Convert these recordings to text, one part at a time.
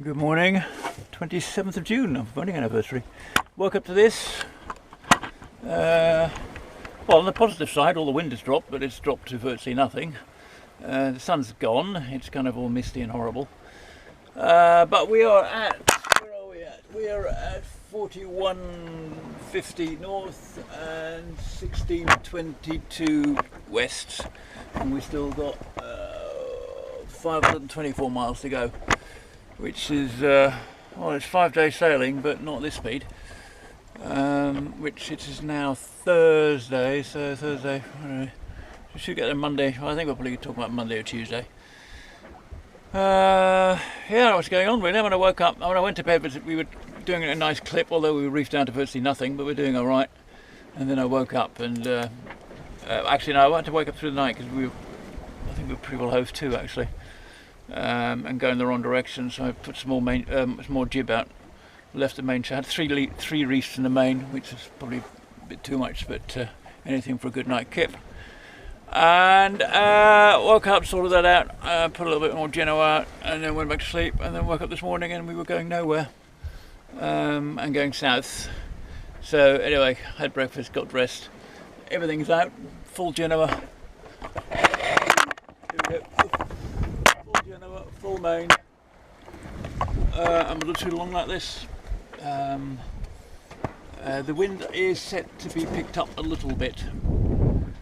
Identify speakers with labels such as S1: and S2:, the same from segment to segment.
S1: Good morning, 27th of June, our wedding anniversary. Woke up to this. Well, on the positive side, all the wind has dropped, but it's dropped to virtually nothing. The sun's gone, it's kind of all misty and horrible. But we are at, where are we at? We are at 4150 north and 1622 west. And we've still got 524 miles to go. Which is, well, it's 5 days sailing, but not this speed. Which it is now Thursday, so Thursday, I don't know, we should get there Monday. Well, I think we'll probably talk about Monday or Tuesday. Yeah, what's going on really? When I woke up, when I went to bed, we were doing a nice clip, although we were reefed down to virtually nothing, but we're doing all right. And then I woke up and, actually no, I had to wake up through the night because I think we were pretty well hove to actually. And go in the wrong direction, so I put some more jib out, left the main. I had three reefs in the main, which is probably a bit too much, but anything for a good night kip. And woke up, sorted that out, put a little bit more Geno out, and then went back to sleep. And then woke up this morning, and we were going nowhere, and going south. So anyway, had breakfast, got dressed, everything's out, full Genoa. Here we go. Full main. I'm a little too long like this. The wind is set to be picked up a little bit.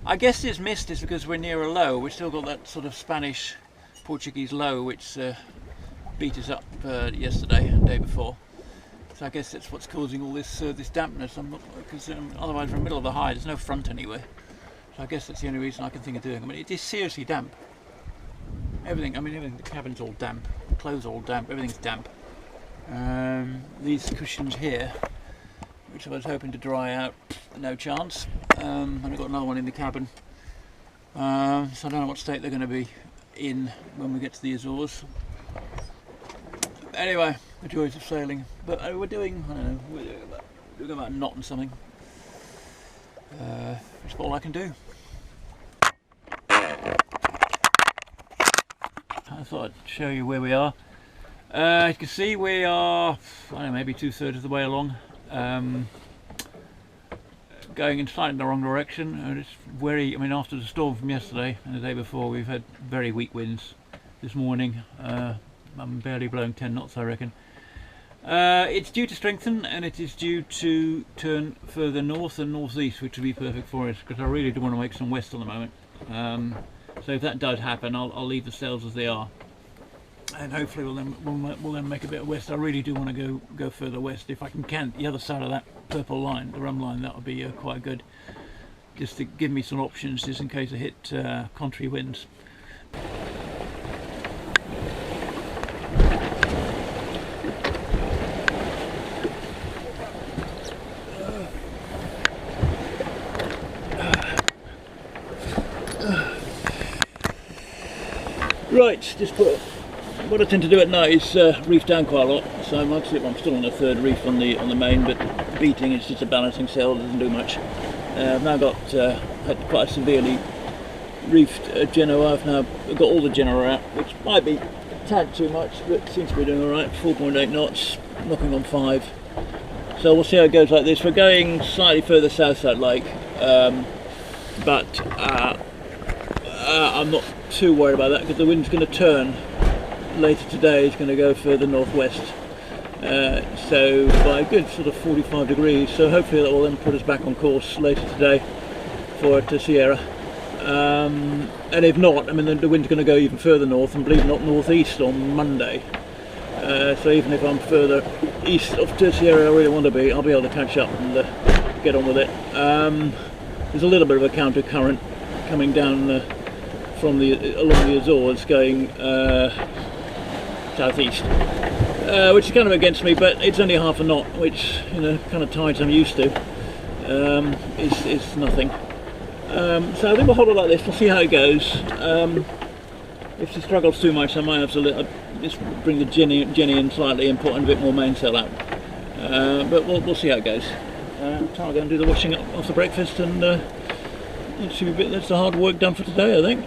S1: I guess this mist is because we're near a low. We've still got that sort of Spanish Portuguese low which beat us up yesterday and the day before. So I guess that's what's causing all this this dampness. Because otherwise we're in the middle of the high, there's no front anywhere. So I guess that's the only reason I can think of doing it. I mean, it is seriously damp. Everything, the cabin's all damp, the clothes are all damp, everything's damp. These cushions here, which I was hoping to dry out, no chance. And I've got another one in the cabin. So I don't know what state they're going to be in when we get to the Azores. Anyway, the joys of sailing. But we're doing, I don't know, we're doing about a knot and something. That's all I can do. I thought I'd show you where we are. As you can see, we are, I don't know, maybe 2/3 of the way along. Going in slightly in the wrong direction. And it's very, after the storm from yesterday and the day before, we've had very weak winds this morning. I'm barely blowing 10 knots, I reckon. It's due to strengthen, and it is due to turn further north and northeast, which would be perfect for us, because I really do want to make some west at the moment. So if that does happen, I'll leave the sails as they are, and hopefully we'll then make a bit of west. I really do want to go further west if I can. The other side of that purple line, the rum line, that would be quite good, just to give me some options, just in case I hit contrary winds. Right, just what I tend to do at night is reef down quite a lot. So I'm still on the third reef on the main, but beating is just a balancing sail, doesn't do much. I've now had quite a severely reefed Genoa. I've now got all the Genoa out, which might be a tad too much, but seems to be doing all right. 4.8 knots, knocking on 5. So we'll see how it goes like this. We're going slightly further south that lake, but I'm not too worried about that, because the wind's going to turn later today. It's going to go further northwest, so by a good sort of 45 degrees, so hopefully that will then put us back on course later today for Terceira. And if not, the wind's going to go even further north, and believe it or not, northeast on Monday. So even if I'm further east of Terceira I really want to be, I'll be able to catch up and get on with it. There's a little bit of a counter current coming down along the Azores, going southeast, which is kind of against me, but it's only half a knot, which, kind of tides I'm used to, is nothing. So I think we'll hold it like this. We'll see how it goes. If she struggles too much, I might have to just bring the Jenny in slightly and put on a bit more mainsail out. But we'll see how it goes. I'm going to do the washing up after breakfast, and that's the hard work done for today, I think.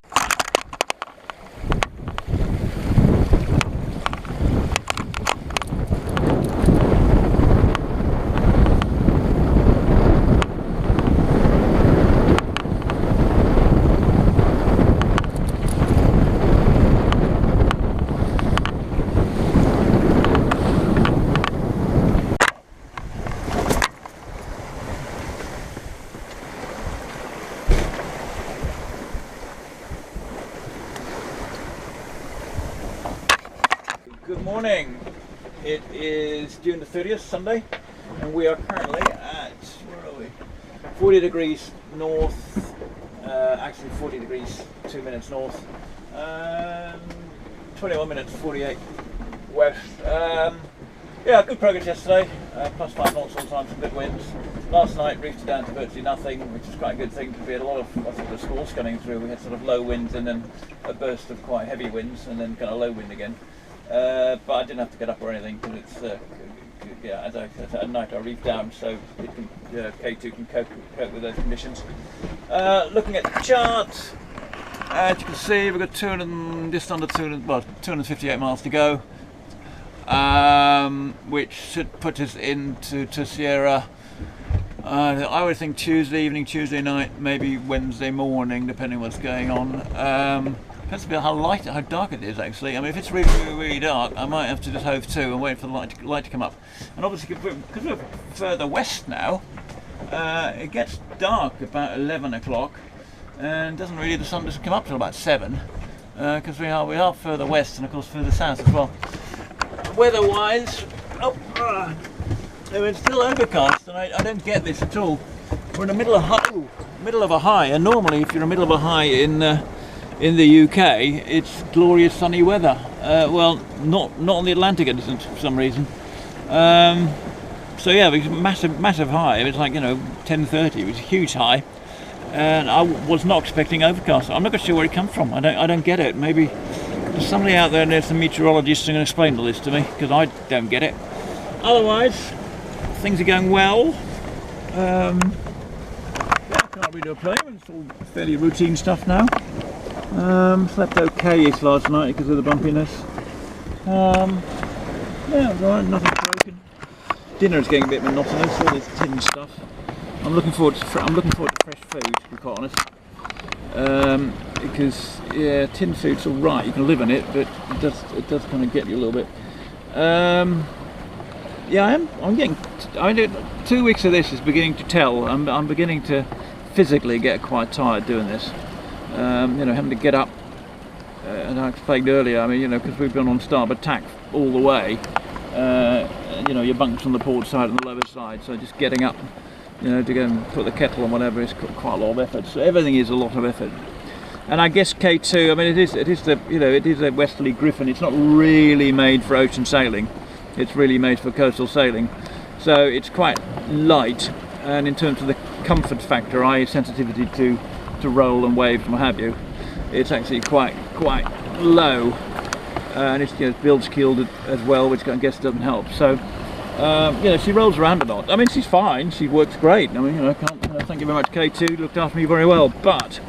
S1: Morning. It is June the 30th, Sunday, and we are currently at, where are we? 40 degrees north, actually 40 degrees 2 minutes north, 21 minutes 48 west. Yeah, good progress yesterday, plus 5 knots all the time, some good winds. Last night reefed down to virtually nothing, which is quite a good thing because we had a lot of, I think, the squalls coming through. We had sort of low winds and then a burst of quite heavy winds and then kind of low wind again. But I didn't have to get up or anything because it's, yeah, as at night I reef down, so it can, K2 can cope with those conditions. Looking at the chart, as you can see, we've got just under 258 miles to go, which should put us into Terceira. I would think Tuesday evening, Tuesday night, maybe Wednesday morning, depending what's going on. Depends a bit how dark it is actually. I mean, if it's really, really, really dark, I might have to just hove to and wait for the light to come up. And obviously, because we're further west now, it gets dark about 11 o'clock, and the sun doesn't come up till about 7, because we are further west and of course further south as well. Weather-wise, it's still overcast, and I don't get this at all. We're in the middle of a high, and normally if you're in the middle of a high in the UK, it's glorious sunny weather. Well, not on the Atlantic, it isn't for some reason. So yeah, it's massive high. It's like 10:30. It was a huge high, and I was not expecting overcast. I'm not quite sure where it comes from. I don't get it. Maybe there's somebody out there and there's some meteorologists who can explain all this to me because I don't get it. Otherwise, things are going well. Yeah, can't really complain. It's all fairly routine stuff now. Slept okay-ish last night because of the bumpiness. Yeah, right, nothing broken. Dinner is getting a bit monotonous, all this tin stuff. I'm looking forward to fresh food, to be quite honest. Because yeah, tin food's all right. You can live on it, but it does kind of get you a little bit. Yeah, I'm getting. 2 weeks of this is beginning to tell. I'm beginning to physically get quite tired doing this. Having to get up, and I explained earlier, I mean, because we've been on starboard tack all the way, your bunk's on the port side and the lower side, so just getting up, to go and put the kettle on whatever is quite a lot of effort. So everything is a lot of effort. And I guess K2, I mean, it is a Westerly Griffon. It's not really made for ocean sailing. It's really made for coastal sailing. So it's quite light, and in terms of the comfort factor, i.e. sensitivity to roll and wave and what have you, it's actually quite low, and it's bilge keeled as well, which I guess doesn't help. So she rolls around a lot. I mean, she's fine, she works great. I mean, thank you very much, K2, looked after me very well. But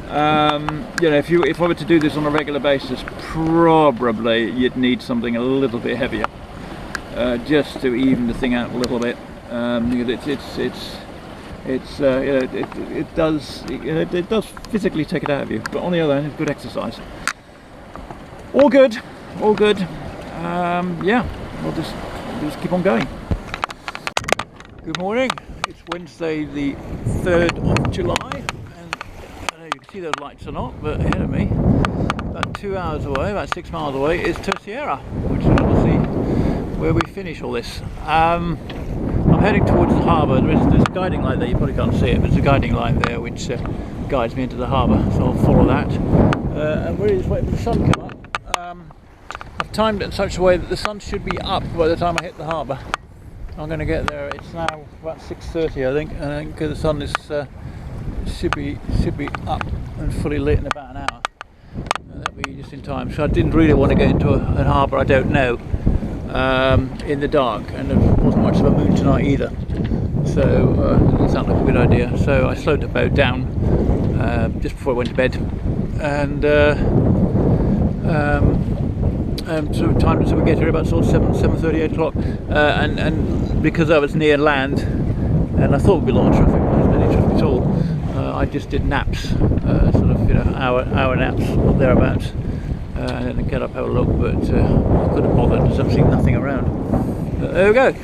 S1: if I were to do this on a regular basis, probably you'd need something a little bit heavier, just to even the thing out a little bit. It does physically take it out of you, but on the other hand, it's good exercise. All good. Yeah, we'll just keep on going. Good morning. It's Wednesday, the 3rd of July, and I don't know if you can see those lights or not, but ahead of me, about 2 hours away, about 6 miles away, is Terceira, which is obviously where we finish all this. I'm heading towards the harbour. There's a guiding light there, you probably can't see it, but there's a guiding light there which guides me into the harbour, so I'll follow that. And we're just waiting for the sun to come up. I've timed it in such a way that the sun should be up by the time I hit the harbour. I'm going to get there. It's now about 6:30, I think, and I think the sun is should be up and fully lit in about an hour. That'll be just in time. So I didn't really want to get into a harbour I don't know in the dark, and there wasn't much of a moon tonight either, so it doesn't sound like a good idea. So I slowed the boat down just before I went to bed, and sort of timed it so we get here about sort of 7:30, 8 o'clock, and because I was near land and I thought it would be a lot of traffic, there wasn't any traffic at all. I just did naps, sort of hour naps or thereabouts, and then get up, have a look, but I couldn't bother, there's absolutely nothing around. But there we go.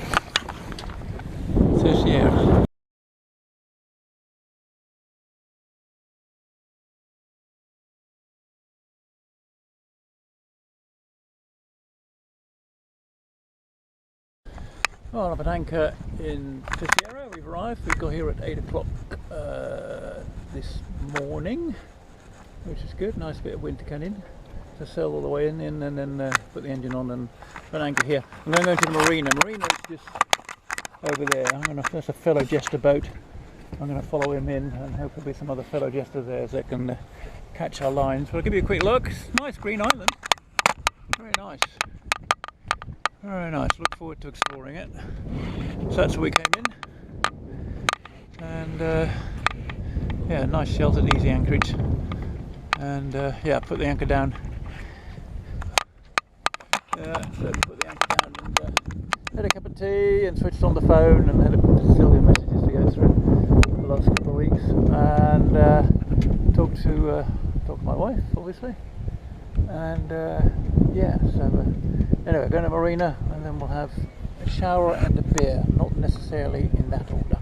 S1: Terceira. Well, I'm at anchor in Terceira. We've arrived. We got here at 8 o'clock this morning, which is good. Nice bit of wind to get in. To sail all the way in and then put the engine on and put an anchor here. I'm going to go into the marina. Marina is just over there. There's a fellow jester boat. I'm going to follow him in and hope there'll be some other fellow jesters there that can catch our lines. But I'll give you a quick look. It's a nice green island. Very nice. Very nice. Look forward to exploring it. So that's where we came in. And yeah, nice sheltered, easy anchorage. And yeah, put the anchor down. So put the anchor down and had a cup of tea and switched on the phone and had a zillion messages to go through the last couple of weeks. And talked to my wife, obviously. And yeah, so anyway, going to the marina and then we'll have a shower and a beer, not necessarily in that order.